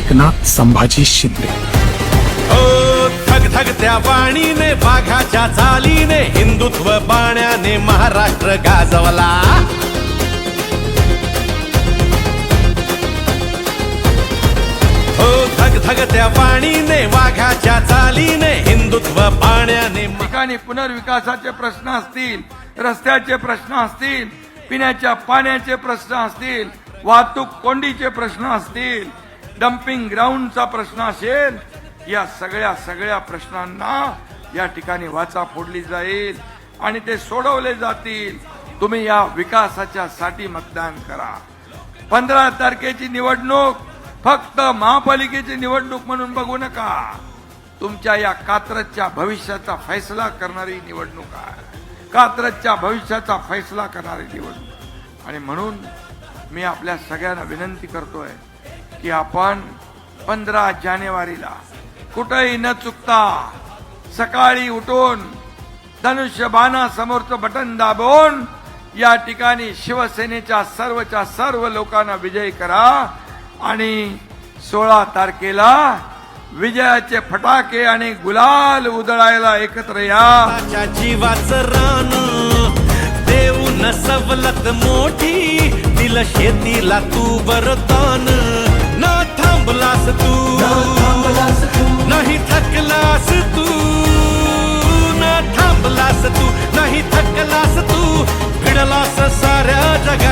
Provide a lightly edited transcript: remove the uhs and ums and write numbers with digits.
एकनाथ संभाजी शिंदे. धगधगत्या वाणीने वाघाच्या चालीने हिंदुत्व बाण्याने महाराष्ट्र गाजवला. हो धगधगत्या वाणीने वाघाच्या चालीने हिंदुत्व बाण्याने. ठिकाणी पुनर्विकासाचे प्रश्न असतील, रस्त्याचे प्रश्न असतील, पिण्याच्या पाण्याचे प्रश्न असतील, वाहतूक कोंडीचे प्रश्न असतील, डम्पिंग ग्राउंडचा प्रश्न असेल, या सगळ्या प्रश्नांना या ठिकाणी वाचा फोडली जाईल आणि ते सोडवले जातील. तुम्ही या विकासाच्या साठी मतदान करा. 15 तारखेची निवडणूक फक्त महापालिकेची निवडणूक म्हणून बघू नका. तुमच्या या कात्रजच्या भविष्याचा फैसला करणारी निवडणूक आहे. कात्रजच्या भविष्याचा फैसला करणारी निवडणूक. आणि म्हणून मी आपल्या सगळ्यांना विनंती करतोय की आपण 15 जानेवारीला कुठेही न चुकता सकाळी उठून धनुष्यबाणा समोरचं बटन दाबून या ठिकाणी शिवसेनेच्या सर्व लोकांना विजयी करा आणि 16 तारखेला विजयाचे फटाके आणि गुलाल उधळायला एकत्र या. जीवाचं रान देऊन सवलत मोठी दिल शेतीला तू वरदान. न थांबलास तू नाही थकलास तू, न थांबलास तू नाही थकलास तू, भिडलास साऱ्या जगा